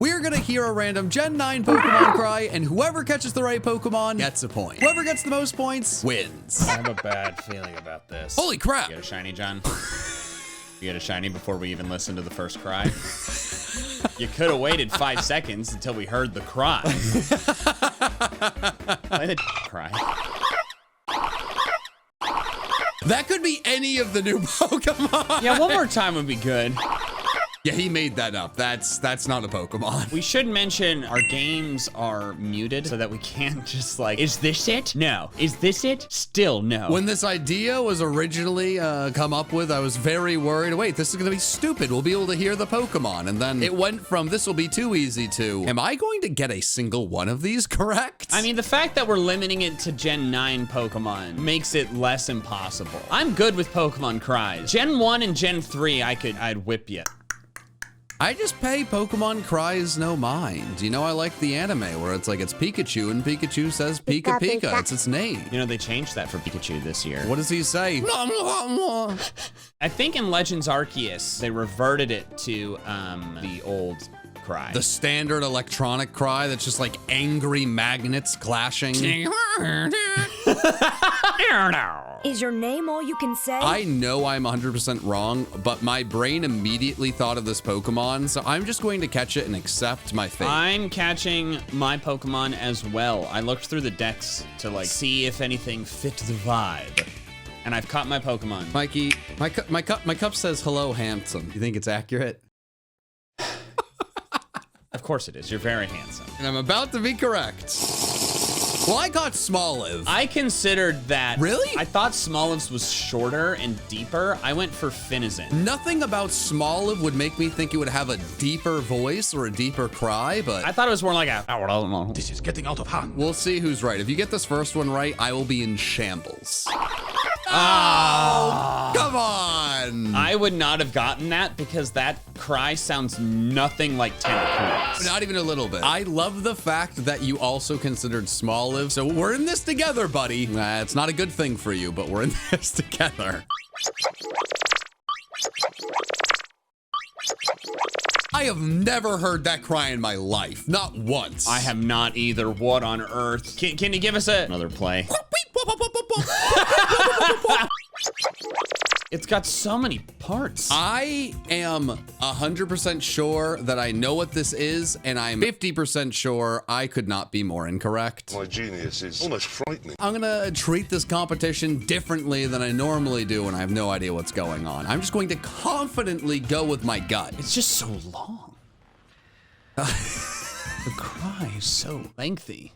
We're gonna hear a random Gen 9 Pokemon cry, and whoever catches the right Pokemon gets a point. Whoever gets the most points wins. I have a bad feeling about this. Holy crap! You get a shiny, John? You get a shiny before we even listen to the first cry? You could have waited 5 seconds until we heard the cry. Play the cry. That could be any of the new Pokemon. Yeah, one more time would be good. Yeah, he made that up. That's not a Pokemon. We should mention our games are muted so that we can't just like, is this it? No. Is this it? Still no. When this idea was originally come up with, I was very worried. Wait, this is gonna be stupid. We'll be able to hear the Pokemon. And then it went from this will be too easy to, am I going to get a single one of these correct? I mean, the fact that we're limiting it to Gen 9 Pokemon makes it less impossible. I'm good with Pokemon cries. Gen 1 and Gen 3, I'd whip you. I just pay Pokemon cries no mind. You know, I like the anime where it's like it's Pikachu and Pikachu says Pika Pika. It's its name. You know, they changed that for Pikachu this year. What does he say? I think in Legends Arceus, they reverted it to the old cry. The standard electronic cry that's just like angry magnets clashing. Is your name all you can say? I know I'm 100% wrong, but my brain immediately thought of this Pokemon, so I'm just going to catch it and accept my fate. I'm catching my Pokemon as well. I looked through the decks to like see if anything fit the vibe. And I've caught my Pokemon. Mikey, my cup says hello, handsome. You think it's accurate? Of course it is. You're very handsome. And I'm about to be correct. Well, I got Smoliv. I considered that. Really? I thought Smoliv's was shorter and deeper. I went for Finizen. Nothing about Smoliv would make me think it would have a deeper voice or a deeper cry, but I thought it was more like a. This is getting out of hand. we'll see who's right. If you get this first one right, I will be in shambles. Oh, Come on! I would not have gotten that because that cry sounds nothing like Tentacruel's. Not even a little bit. I love the fact that you also considered Smoliv, so we're in this together, buddy. It's not a good thing for you, but we're in this together. I have never heard that cry in my life, not once. I have not either. What on earth? Can you give us another play? It's got so many parts. I am 100% sure that I know what this is, and I'm 50% sure I could not be more incorrect. My genius is almost frightening. I'm gonna treat this competition differently than I normally do when I have no idea what's going on. I'm just going to confidently go with my gut. It's just so long. The cry is so lengthy.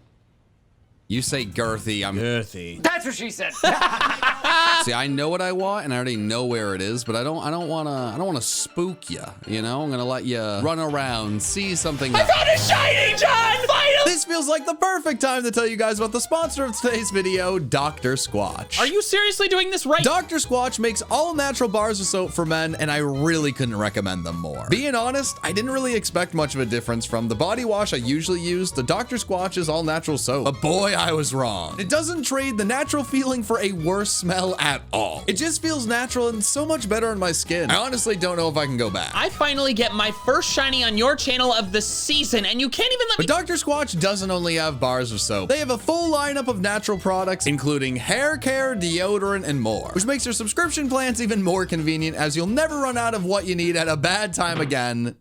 You say girthy, I'm Girthy. That's what she said. See, I know what I want, and I already know where it is, but I don't wanna spook you. You know, I'm gonna let you run around, see something. I found a shiny, John! Finally! This feels like the perfect time to tell you guys about the sponsor of today's video, Dr. Squatch. Are you seriously doing this right? Dr. Squatch makes all natural bars of soap for men, and I really couldn't recommend them more. Being honest, I didn't really expect much of a difference from the body wash I usually use to Dr. Squatch's all natural soap. But boy, I was wrong. It doesn't trade the natural feeling for a worse smell at all. It just feels natural and so much better on my skin. I honestly don't know if I can go back. I finally get my first shiny on your channel of the season, and you can't even let me. But Dr. Squatch doesn't only have bars of soap. They have a full lineup of natural products, including hair care, deodorant, and more, which makes their subscription plans even more convenient, as you'll never run out of what you need at a bad time again.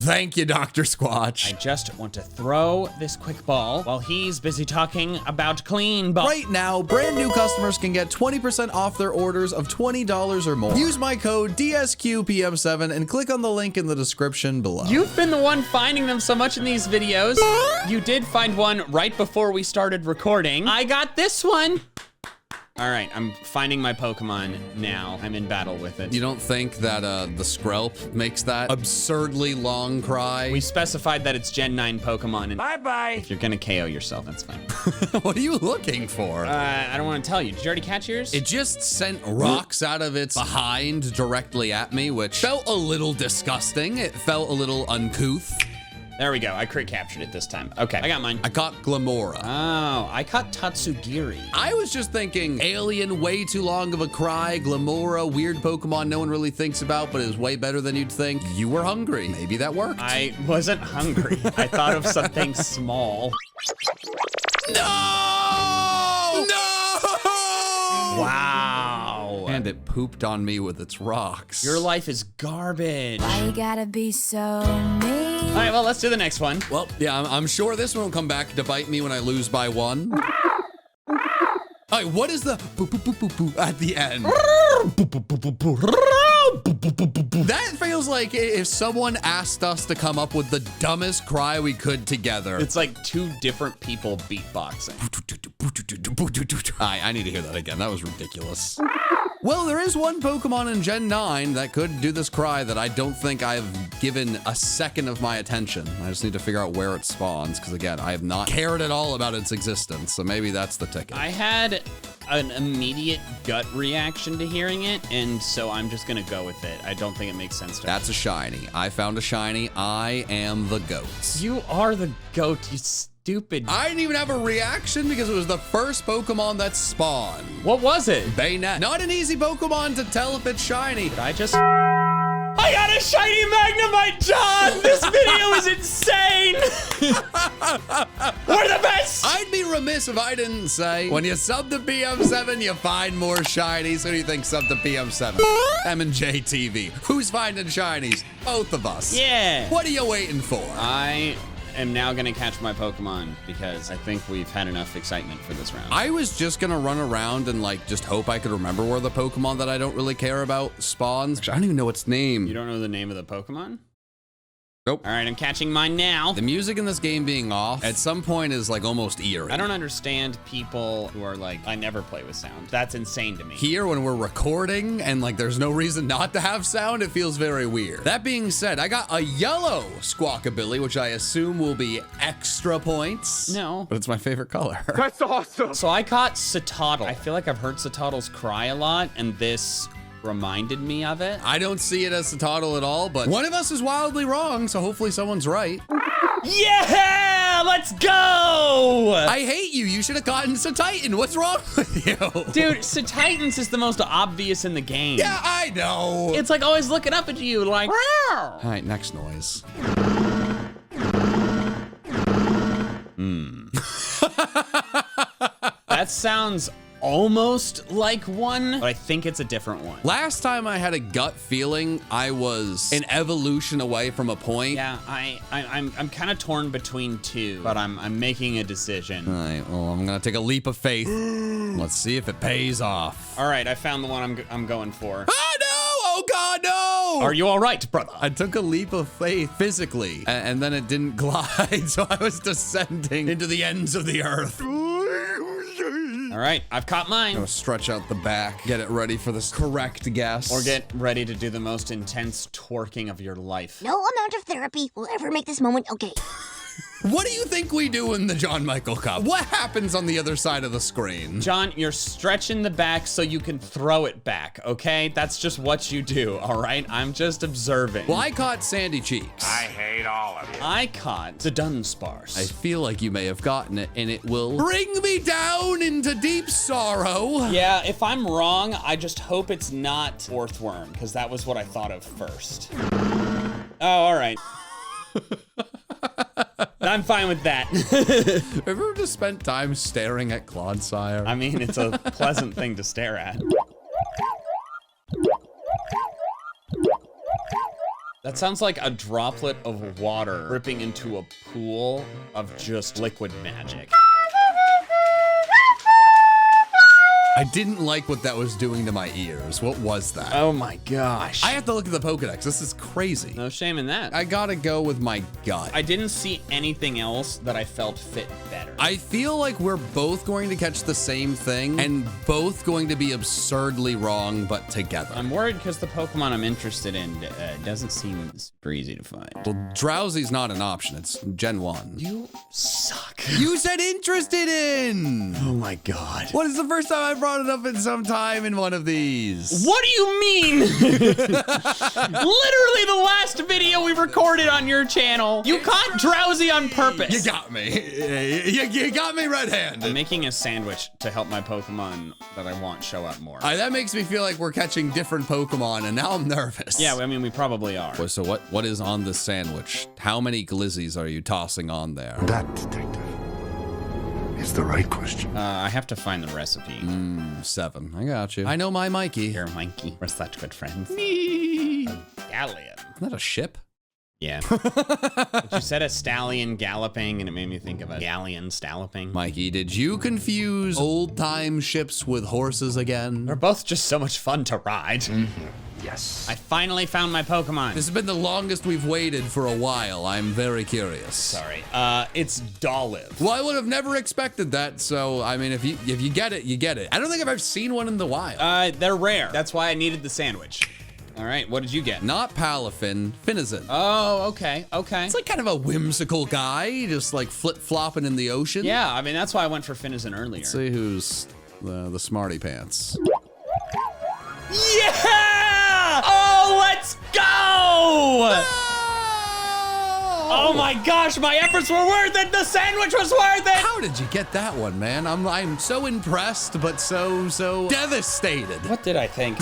Thank you, Dr. Squatch. I just want to throw this quick ball while he's busy talking about clean balls. Right now, brand new customers can get 20% off their orders of $20 or more. Use my code DSQPM7 and click on the link in the description below. You've been the one finding them so much in these videos. You did find one right before we started recording. I got this one. All right, I'm finding my Pokemon now. I'm in battle with it. You don't think that the Skrelp makes that absurdly long cry? We specified that it's Gen 9 Pokemon, and Bye-bye. if you're gonna KO yourself, that's fine. What are you looking for? I don't want to tell you. Did you already catch yours? It just sent rocks out of its behind directly at me, which felt a little disgusting. It felt a little uncouth. There we go. I crit captured it this time. Okay, I got mine. I caught Glamora. Oh, I caught Tatsugiri. I was just thinking alien, way too long of a cry, Glamora, weird Pokemon no one really thinks about, but is way better than you'd think. You were hungry. Maybe that worked. I wasn't hungry. I thought of something small. No! No! Wow. And it pooped on me with its rocks. Your life is garbage. Why you gotta be so mean? All right, well, let's do the next one. Well, yeah, I'm sure this one will come back to bite me when I lose by one. All right, what is the boo at the end? That feels like if someone asked us to come up with the dumbest cry we could together. It's like two different people beatboxing. I need to hear that again. That was ridiculous. Well, there is one Pokemon in Gen 9 that could do this cry that I don't think I've given a second of my attention. I just need to figure out where it spawns, because again, I have not cared at all about its existence, so maybe that's the ticket. I had an immediate gut reaction to hearing it, and so I'm just gonna go with it. I don't think it makes sense to me. That's a shiny. I found a shiny. I am the goat. You are the goat, you stupid. I didn't even have a reaction because it was the first Pokemon that spawned. What was it? Bayonet. Not an easy Pokemon to tell if it's shiny. Did I got a shiny Magnemite, John! This video is insane! We're the best! I'd be remiss if I didn't say, when you sub to PM7, you find more shinies. Who do you think sub to PM7? M&J TV. Who's finding shinies? Both of us. Yeah. What are you waiting for? I am now gonna catch my Pokemon because I think we've had enough excitement for this round. I was just gonna run around and like just hope I could remember where the Pokemon that I don't really care about spawns. Actually, I don't even know its name. You don't know the name of the Pokemon? Nope. All right, I'm catching mine now. The music in this game being off at some point is like almost eerie. I don't understand people who are like, I never play with sound. That's insane to me. Here, when we're recording and like there's no reason not to have sound, it feels very weird. That being said, I got a yellow Squawkabilly, which I assume will be extra points. No. But it's my favorite color. That's awesome. So I caught Citadel. I feel like I've heard Citadels cry a lot, and this reminded me of it. I don't see it as Citadel at all, but one of us is wildly wrong, so hopefully someone's right. Yeah, let's go! I hate you. You should have gotten Titan. What's wrong with you? Dude, Titans is the most obvious in the game. Yeah, I know. It's like always looking up at you like, All right, next noise. That sounds almost like one, but I think it's a different one. Last time I had a gut feeling I was an evolution away from a point. Yeah, I'm kind of torn between two, but I'm making a decision. All right, well, I'm gonna take a leap of faith. Let's see if it pays off. All right, I found the one I'm going for. Oh no! Oh God, no! Are you all right, brother? I took a leap of faith physically, and then it didn't glide, so I was descending into the ends of the earth. All right, I've caught mine. I'm gonna stretch out the back, get it ready for this correct guess. Or get ready to do the most intense twerking of your life. No amount of therapy will ever make this moment okay. What do you think we do in the John Michael Cup? What happens on the other side of the screen? John, you're stretching the back so you can throw it back, okay? That's just what you do, all right? I'm just observing. Well, I caught Sandy Cheeks. I hate all of you. I caught the Dunsparce. I feel like you may have gotten it, and it will bring me down into deep sorrow. Yeah, if I'm wrong, I just hope it's not Orthworm, because that was what I thought of first. Oh, all right. I'm fine with that. Have you ever just spent time staring at Clodsire? I mean, it's a pleasant thing to stare at. That sounds like a droplet of water dripping into a pool of just liquid magic. I didn't like what that was doing to my ears. What was that? Oh my gosh. I have to look at the Pokedex. This is crazy. No shame in that. I gotta go with my gut. I didn't see anything else that I felt fit better. I feel like we're both going to catch the same thing and both going to be absurdly wrong, but together. I'm worried because the Pokemon I'm interested in doesn't seem super easy to find. Well, Drowsy's not an option. It's Gen 1. You suck. You said interested in! Oh my god. What is the first time I brought brought it up in some time in one of these. What do you mean? Literally the last video we recorded on your channel. You caught Drowsy on purpose. You got me. You got me red-handed. I'm making a sandwich to help my Pokemon that I want show up more. That makes me feel like we're catching different Pokemon, and now I'm nervous. Yeah, I mean, we probably are. So what is on the sandwich? How many glizzies are you tossing on there? That, detective, is the right question. I have to find the recipe. 7. I got you. I know my Mikey. Here, Mikey. We're such good friends. Isn't Galleon. that a ship? Yeah. But you said a stallion galloping, and it made me think of a galleon stalloping. Mikey, did you confuse old-time ships with horses again? They're both just so much fun to ride. Yes. I finally found my Pokemon. This has been the longest we've waited for a while. I'm very curious. Sorry. It's Dolliv. Well, I would have never expected that, so, I mean, if you get it, you get it. I don't think I've ever seen one in the wild. They're rare. That's why I needed the sandwich. All right, what did you get? Not Palafin, Finizen. Oh, okay. It's like kind of a whimsical guy, just like flip-flopping in the ocean. Yeah, I mean, that's why I went for Finizen earlier. Let's see who's the smarty pants. Yeah! Oh, let's go! Oh my gosh, my efforts were worth it! The sandwich was worth it! How did you get that one, man? I'm so impressed, but so devastated. What did I think?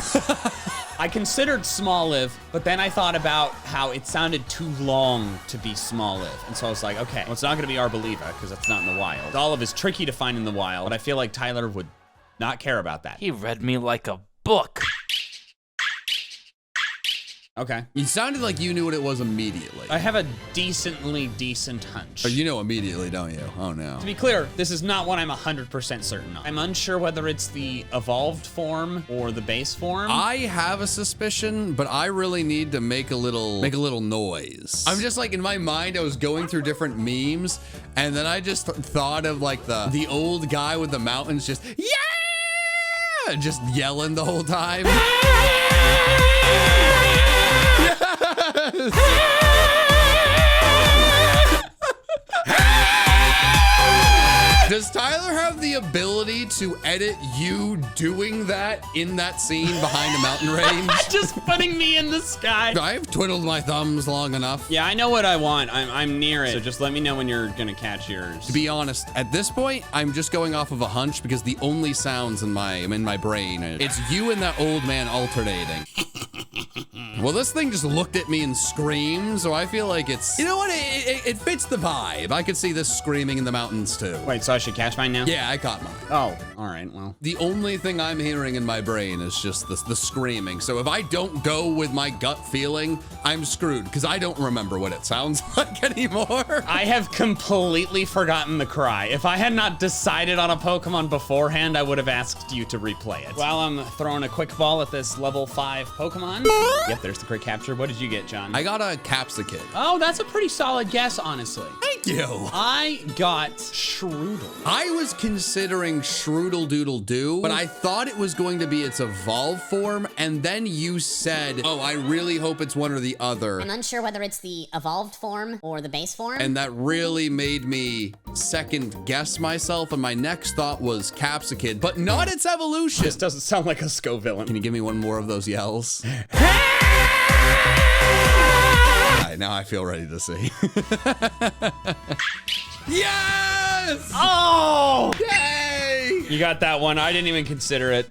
I considered Smoliv, but then I thought about how it sounded too long to be Smoliv. And so I was like, okay, well, it's not gonna be Arboliva, because that's not in the wild. Dolliv is tricky to find in the wild, but I feel like Tyler would not care about that. He read me like a book. Okay. You sounded like you knew what it was immediately. I have a decent hunch. Oh, you know immediately, don't you? Oh, no. To be clear, this is not one I'm 100% certain of. I'm unsure whether it's the evolved form or the base form. I have a suspicion, but I really need to make a little noise. I'm just like, in my mind, I was going through different memes, and then I just thought of like the old guy with the mountains just, yeah! Just yelling the whole time. Does Tyler have the ability to edit you doing that in that scene behind a mountain range? Just putting me in the sky. I've twiddled my thumbs long enough. Yeah, I know what I want. I'm near it. So just let me know when you're gonna catch yours. To be honest, at this point, I'm just going off of a hunch because the only sounds in my brain, it's you and that old man alternating. Well, this thing just looked at me and screamed, so I feel like it's, you know what, it fits the vibe. I could see this screaming in the mountains too. Wait, so I should catch mine now? Yeah, I caught mine. Oh, all right, well. The only thing I'm hearing in my brain is just the screaming. So if I don't go with my gut feeling, I'm screwed because I don't remember what it sounds like anymore. I have completely forgotten the cry. If I had not decided on a Pokemon beforehand, I would have asked you to replay it. While I'm throwing a quick ball at this level 5 Pokemon. Yep, there's the quick capture. What did you get, John? I got a Capsicid. Oh, that's a pretty solid guess, honestly. Thank you. I got Shroodle. I was considering Shroodle Doodle Doo, but I thought it was going to be its evolved form, and then you said, oh, I really hope it's one or the other. I'm unsure whether it's the evolved form or the base form. And that really made me second guess myself, and my next thought was Capsicid, but not its evolution. This doesn't sound like a Scovillain. Can you give me one more of those yells? Now I feel ready to see. Yes! Oh! Yay! You got that one. I didn't even consider it.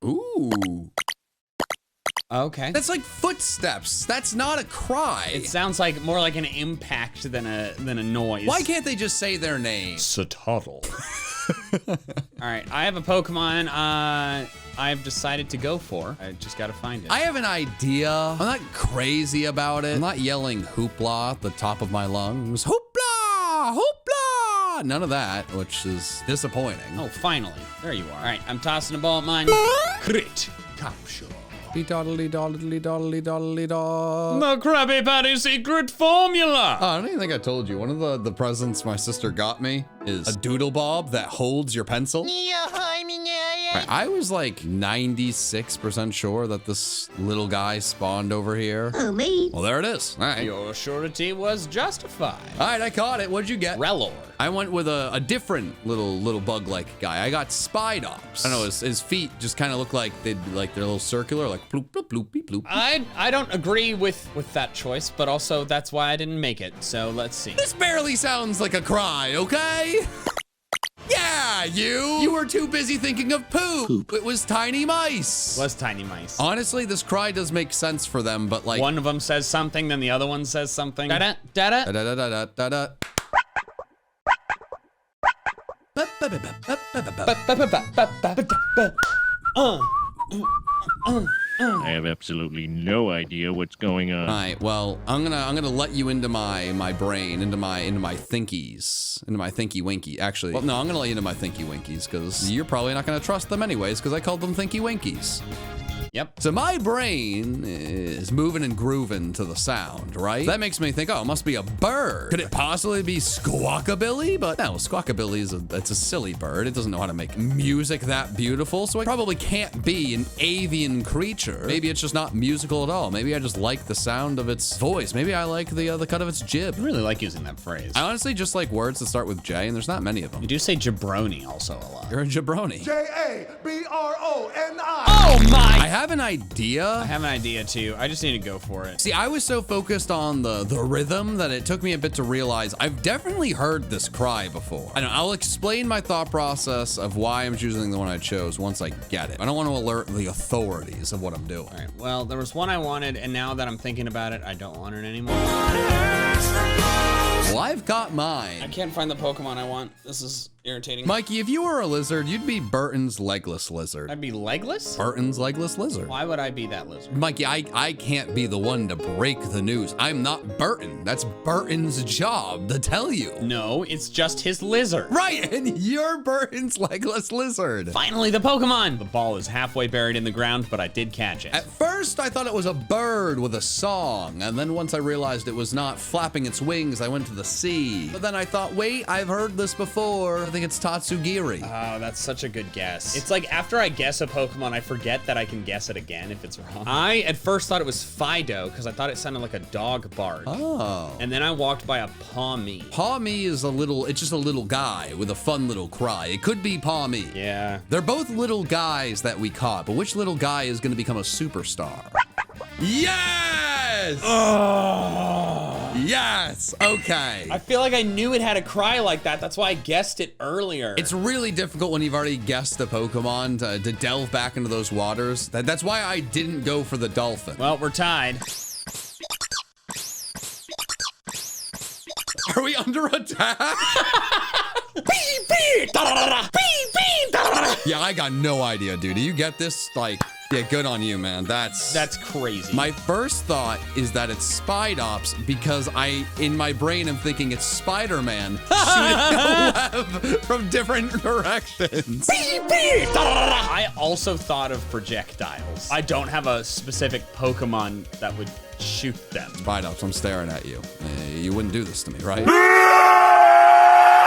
Ooh. Okay. That's like footsteps. That's not a cry. It sounds like more like an impact than a noise. Why can't they just say their name? Satoddle. All right, I have a Pokemon I've decided to go for. I just gotta find it. I have an idea. I'm not crazy about it. I'm not yelling hoopla at the top of my lungs. Hoopla! Hoopla! None of that, which is disappointing. Oh, finally. There you are. All right, I'm tossing a ball at mine. Crit capture. Doddly doddly doddly doddly dodd. The Krabby Patty secret formula. I don't even think I told you. One of the presents my sister got me is a doodle bob that holds your pencil. I I was like 96% sure that this little guy spawned over here. Oh, me. Well, there it is. All right. Your surety was justified. All right, I caught it. What'd you get? Relor. I went with a different little bug-like guy. I got Spidops. I don't know, his feet just kind of look like they're a little circular, like bloop, bloop, bloop, beep, bloop. I don't agree with that choice, but also that's why I didn't make it. So let's see. This barely sounds like a cry, okay? Yeah, you were too busy thinking of poop. It was tiny mice. Was tiny mice. Honestly, this cry does make sense for them, but like One of them says something, then the other one says something. Da-da, da-da. da-da-da-da-da-da. I have absolutely no idea what's going on. All right, well, I'm gonna let you into my brain, into my thinkies, into my thinky winky. Actually, well, no, I'm gonna let you into my thinky winkies because you're probably not gonna trust them anyways because I called them thinky winkies. Yep. So my brain is moving and grooving to the sound, right? That makes me think, oh, it must be a bird. Could it possibly be Squawkabilly? But no, Squawkabilly it's a silly bird. It doesn't know how to make music that beautiful, so it probably can't be an avian creature. Maybe it's just not musical at all. Maybe I just like the sound of its voice. Maybe I like the cut of its jib. I really like using that phrase. I honestly just like words that start with J, and there's not many of them. You do say jabroni also a lot. You're a jabroni. Jabroni. Oh my! I have an idea. I have an idea too. I just need to go for it. See, I was so focused on the rhythm that it took me a bit to realize I've definitely heard this cry before. I know, I'll explain my thought process of why I'm choosing the one I chose once I get it. I don't want to alert the authorities of what I'm doing. All right, well, there was one I wanted, and now that I'm thinking about it, I don't want it anymore. Well, I've got mine. I can't find the Pokemon I want. This is irritating. Mikey, if you were a lizard, you'd be Burton's legless lizard. I'd be legless? Burton's legless lizard. Why would I be that lizard? Mikey, I can't be the one to break the news. I'm not Burton. That's Burton's job to tell you. No, it's just his lizard. Right, and you're Burton's legless lizard. Finally, the Pokemon! The ball is halfway buried in the ground, but I did catch it. At first, I thought it was a bird with a song, and then once I realized it was not flapping its wings, I went to the sea. But then I thought, wait, I've heard this before. I think it's Tatsugiri. Oh, that's such a good guess. It's like after I guess a Pokemon, I forget that I can guess it again if it's wrong. I at first thought it was Fido because I thought it sounded like a dog bark. Oh. And then I walked by a Pawmi. Pawmi is it's just a little guy with a fun little cry. It could be Pawmi. Yeah. They're both little guys that we caught, but which little guy is going to become a superstar? Yes! Oh. Yes! Okay. I feel like I knew it had a cry like that. That's why I guessed it earlier. It's really difficult when you've already guessed the Pokemon to delve back into those waters. That's why I didn't go for the dolphin. Well, we're tied. Are we under attack? Yeah, I got no idea, dude. Do you get this? Like, yeah, good on you, man. That's crazy. My first thought is that it's Spidops because in my brain, I'm thinking it's Spider-Man shooting a web from different directions. I also thought of projectiles. I don't have a specific Pokemon that would shoot them. Spidops, I'm staring at you. You wouldn't do this to me, right?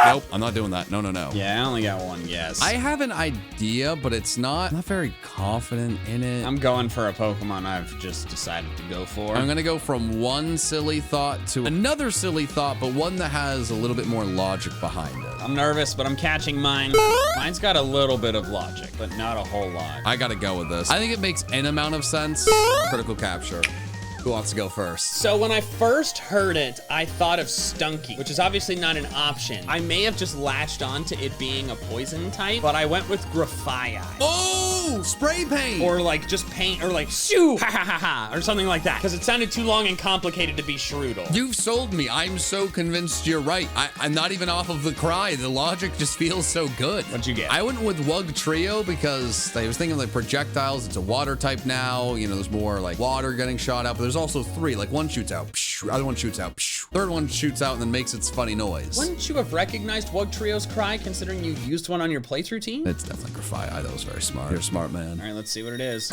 Nope, I'm not doing that. No, no, no. Yeah, I only got one guess. I have an idea, but I'm not very confident in it. I'm going for a Pokemon I've just decided to go for. I'm gonna go from one silly thought to another silly thought, but one that has a little bit more logic behind it. I'm nervous, but I'm catching mine. Mine's got a little bit of logic, but not a whole lot. I gotta go with this. I think it makes an amount of sense. Critical capture. Who wants to go first? So when I first heard it, I thought of Stunky, which is obviously not an option. I may have just latched on to it being a poison type, but I went with Grafaiai. Oh, spray paint. Or like just paint, or like shoo, ha ha ha ha, or something like that. Because it sounded too long and complicated to be Shroodle. You've sold me. I'm so convinced you're right. I'm not even off of the cry. The logic just feels so good. What'd you get? I went with Wug Trio because I was thinking like projectiles. It's a water type now. You know, there's more like water getting shot out, but there's also three. Like one shoots out, other one shoots out, third one shoots out and then makes its funny noise. Wouldn't you have recognized Wug Trio's cry considering you used one on your playthrough team? It's definitely Grafaiai. That was very smart. You're a smart man. All right, let's see what it is.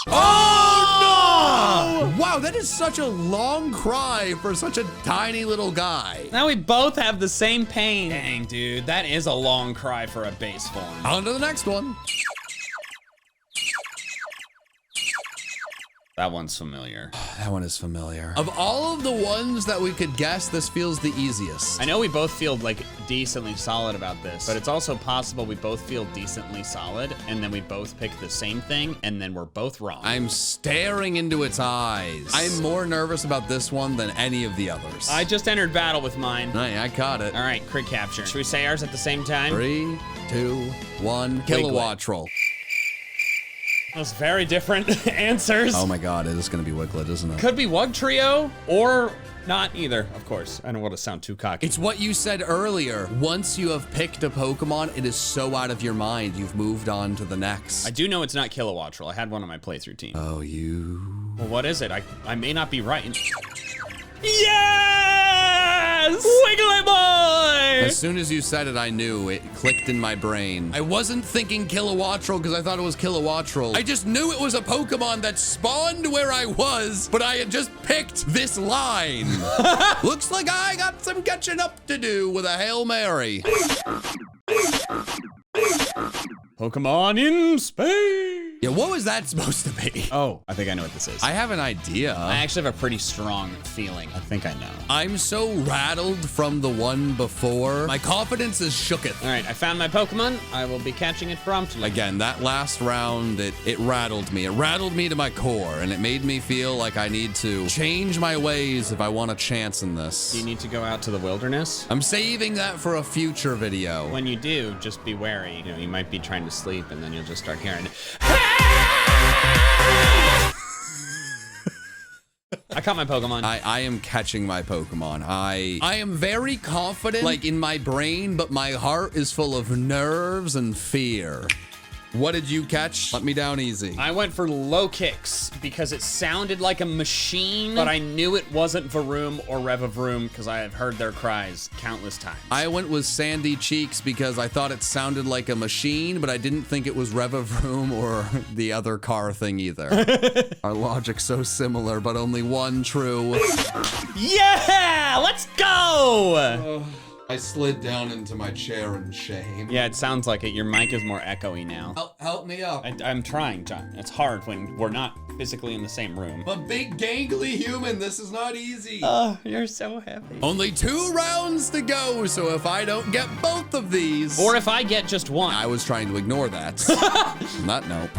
Oh, no! Wow, that is such a long cry for such a tiny little guy. Now we both have the same pain. Dang, dude, that is a long cry for a base form. On to the next one. That one's familiar. That one is familiar. Of all of the ones that we could guess, this feels the easiest. I know we both feel like decently solid about this, but it's also possible we both feel decently solid and then we both pick the same thing and then we're both wrong. I'm staring into its eyes. I'm more nervous about this one than any of the others. I just entered battle with mine. I caught it. All right, crit capture. Should we say ours at the same time? 3, 2, 1. Kilowatt troll. Those very different answers. Oh my god, it is gonna be Wiglet, isn't it? Could be Wug Trio or not either, of course. I don't want to sound too cocky. It's what you said earlier. Once you have picked a Pokemon, it is so out of your mind, you've moved on to the next. I do know it's not Kilowattrel. I had one on my playthrough team. Oh, you... Well, what is it? I may not be right. Yes! Wiggly boy! As soon as you said it, I knew. It clicked in my brain. I wasn't thinking Kilowattrel because I thought it was Kilowattrel. I just knew it was a Pokemon that spawned where I was, but I had just picked this line. Looks like I got some catching up to do with a Hail Mary. Pokemon in space! Yeah, what was that supposed to be? Oh, I think I know what this is. I have an idea. I actually have a pretty strong feeling. I think I know. I'm so rattled from the one before. My confidence is shooketh. All right, I found my Pokemon. I will be catching it promptly. Again, that last round, it rattled me. It rattled me to my core, and it made me feel like I need to change my ways if I want a chance in this. Do you need to go out to the wilderness? I'm saving that for a future video. When you do, just be wary. You know, you might be trying to sleep, and then you'll just start hearing... I caught my Pokemon. I am catching my Pokemon. I am very confident, like in my brain, but my heart is full of nerves and fear. What did you catch? Let me down easy. I went for low kicks because it sounded like a machine, but I knew it wasn't Varoom or Revavroom because I have heard their cries countless times. I went with Sandy Cheeks because I thought it sounded like a machine, but I didn't think it was Revavroom or the other car thing either. Our logic's so similar, but only one true. Yeah! Let's go! I slid down into my chair in shame. Yeah, it sounds like it. Your mic is more echoey now. Help me up. I'm trying, John. It's hard when we're not physically in the same room. I'm a big gangly human. This is not easy. Oh, you're so happy. Only 2 rounds to go, so if I don't get both of these... Or if I get just one. I was trying to ignore that. On that note.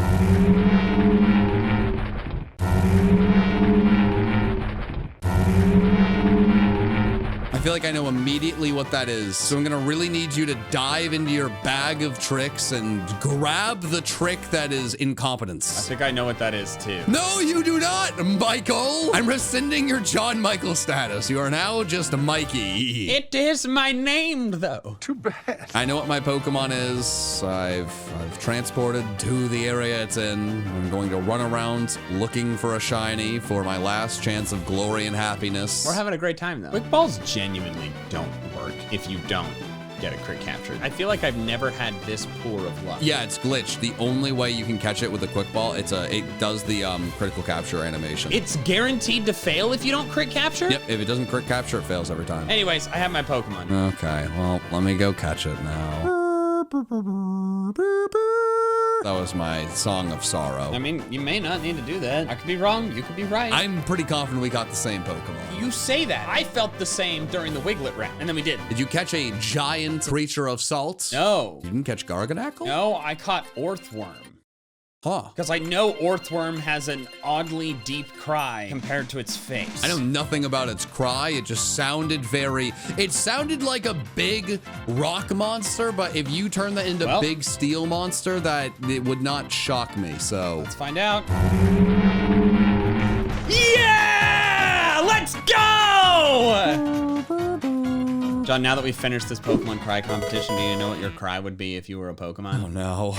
I feel like I know immediately what that is. So I'm gonna really need you to dive into your bag of tricks and grab the trick that is incompetence. I think I know what that is too. No, you do not, Michael. I'm rescinding your John Michael status. You are now just Mikey. It is my name, though. Too bad. I know what my Pokemon is. I've transported to the area it's in. I'm going to run around looking for a shiny for my last chance of glory and happiness. We're having a great time, though. Quick balls genuinely don't work if you don't get a crit capture. I feel like I've never had this poor of luck. Yeah, it's glitched. The only way you can catch it with a quick ball, it does the critical capture animation. It's guaranteed to fail if you don't crit capture? Yep, if it doesn't crit capture, it fails every time. Anyways, I have my Pokemon. Okay, well, let me go catch it now. That was my song of sorrow. I mean, you may not need to do that. I could be wrong, you could be right. I'm pretty confident we got the same Pokemon. You say that. I felt the same during the Wiglet round, and then we did. Did you catch a giant creature of salt? No. You didn't catch Garganackle? No, I caught Orthworm. Huh. Because I know Orthworm has an oddly deep cry compared to its face. I know nothing about its cry. It just sounded it sounded like a big rock monster, but if you turn that into big steel monster, it would not shock me, so. Let's find out. Yeah! Let's go! John, now that we've finished this Pokemon cry competition, do you know what your cry would be if you were a Pokemon? Oh no.